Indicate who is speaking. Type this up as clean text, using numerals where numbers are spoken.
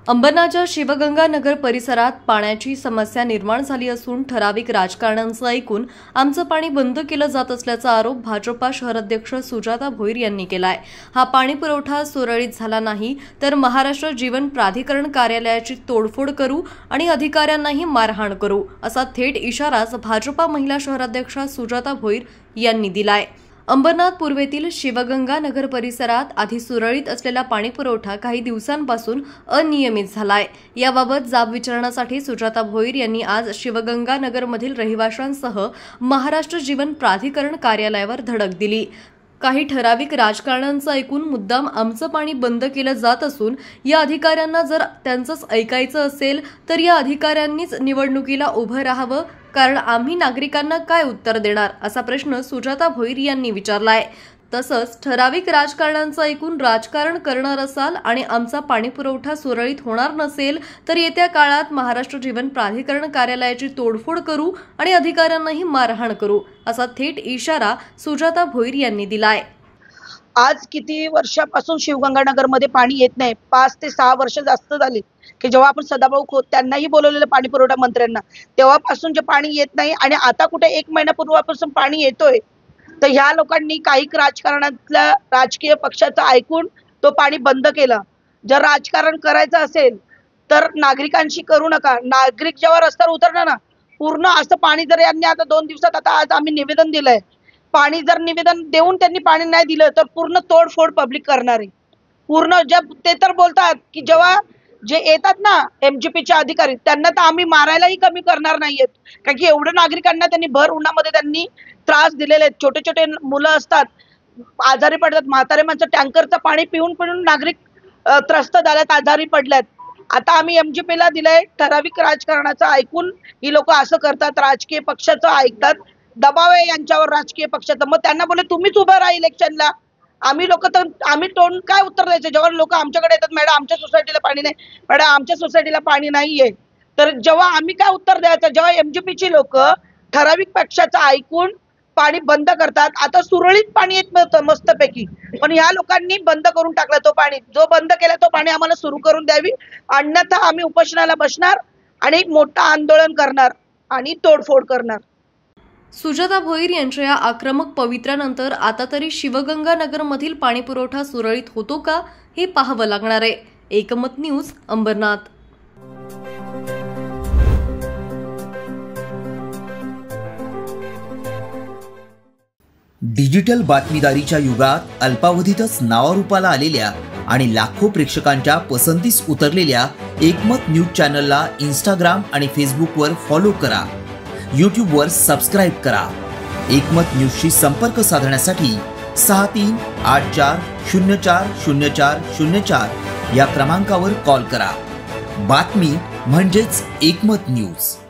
Speaker 1: अंबरनाथच्या शिवगंगा नगर परिसरात पाण्याची समस्या निर्माण झाली असून ठराविक राजकारण्यांचं ऐकून आमचं पाणी बंद केलं जात असल्याचा आरोप भाजपा शहराध्यक्ष सुजाता भोईर यांनी केलाय। हा पाणी पुरवठा सुरळीत झाला नाही तर महाराष्ट्र जीवन प्राधिकरण कार्यालयाची तोडफोड करू आणि अधिकाऱ्यांनाही मारहाण करू असा थेट इशाराच भाजपा महिला शहराध्यक्षा सुजाता भोईर यांनी दिलाय। अंबरनाथ पूर्वेतील शिवगंगा नगर परिसरात आधी सुरळीत असलेला पाणीपुरवठा काही दिवसांपासून अनियमित झालाय। याबाबत जाब विचारण्यासाठी सुजाता भोईर यांनी आज शिवगंगा नगरमधील रहिवाशांसह महाराष्ट्र जीवन प्राधिकरण कार्यालयावर धडक दिली। काही ठराविक राजकारण्यांचं ऐकून मुद्दाम आमचं पाणी बंद केलं जात असून या अधिकाऱ्यांना जर त्यांचंच ऐकायचं असेल तर या अधिकाऱ्यांनीच निवडणुकीला उभं राहावं, कारण आम्ही नागरिकांना काय उत्तर देणार असा प्रश्न सुजाता भोईर यांनी विचारलाय। तसंच ठराविक राजकारण्यांचं ऐकून राजकारण करणार असाल आणि आमचा पाणीपुरवठा सुरळीत होणार नसेल तर येत्या काळात महाराष्ट्र जीवन प्राधिकरण कार्यालयाची तोडफोड करू आणि अधिकाऱ्यांनाही मारहाण करू असा थेट इशारा सुजाता भोईर यांनी दिलाय।
Speaker 2: आज किती वर्षापासून शिवगंगानगरमध्ये पाणी येत नाही, 5 ते 6 वर्ष जास्त झाली की जेव्हा आपण सदाभाऊ खोत त्यांनाही बोलवलेलं पाणी पुरवठा मंत्र्यांना, तेव्हापासून जे पाणी येत नाही आणि आता कुठे 1 महिन्यापूर्वापासून पाणी येतोय। तर ह्या लोकांनी काही राजकारणातल्या राजकीय पक्षाचं ऐकून तो पाणी बंद केला। जर राजकारण करायचं असेल तर नागरिकांशी करू नका। नागरिक जेव्हा रस्त्यावर उतरणार ना, पूर्ण असं पाणी जर यांनी आता 2 दिवसात आता आज आम्ही निवेदन दिलंय, पाणी जर निवेदन देऊन त्यांनी पाणी नाही दिलं तर पूर्ण तोडफोड पब्लिक करणार आहे। पूर्ण जब ते तर बोलतात की जेव्हा जे येतात ना MGPचे अधिकारी त्यांना तर आम्ही मारायलाही कमी करणार नाहीयेत, कारण की एवढं नागरिकांना त्यांनी भर उन्हामध्ये त्यांनी त्रास दिलेले आहेत। छोटे छोटे मुलं असतात, आजारी पडतात, म्हातारे माणसं टँकरचं पाणी पिऊन पिऊन नागरिक त्रस्त झाल्यात, आजारी पडल्यात। आता आम्ही MGPला दिलंय, ठराविक राजकारणाचं ऐकून ही लोक असं करतात, राजकीय पक्षाचं ऐकतात, दबाव आहे यांच्यावर राजकीय पक्षाचा। मग त्यांना बोले तुम्हीच उभं राहा इलेक्शनला। आम्ही लोक तर आम्ही तोंड काय उत्तर द्यायचं जेव्हा लोक आमच्याकडे येतात, मॅडम आमच्या सोसायटीला पाणी नाही, मॅडम आमच्या सोसायटीला पाणी नाहीये, तर जेव्हा आम्ही काय उत्तर द्यायचं जेव्हा MGPची लोक ठराविक पक्षाचं ऐकून पाणी बंद करतात। आता सुरळीत पाणी येत नव्हतं मस्तपैकी, पण ह्या लोकांनी बंद करून टाकला तो पाणी। जो बंद केला तो पाणी आम्हाला सुरू करून द्यावी, अन्यथा आम्ही उपोषणाला बसणार आणि एक मोठं आंदोलन करणार आणि तोडफोड करणार।
Speaker 1: सुजाता भोईर यांच्या या आक्रमक पवित्र्यानंतर आता तरी शिवगंगा नगरमधील पाणीपुरवठा सुरळीत होतो का हे पाहावं लागणार आहे। एकमत न्यूज, अंबरनाथ।
Speaker 3: डिजिटल बातमीदारीच्या युगात अल्पावधीतच नावारूपाला आलेल्या आणि लाखो प्रेक्षकांच्या पसंतीस उतरलेल्या एकमत न्यूज चॅनलला इंस्टाग्राम आणि फेसबुकवर फॉलो करा, यूट्यूबवर सबस्क्राईब करा। एकमत न्यूजशी संपर्क साधण्यासाठी 6384040404 या क्रमांकावर कॉल करा। बातमी म्हणजेच एकमत न्यूज।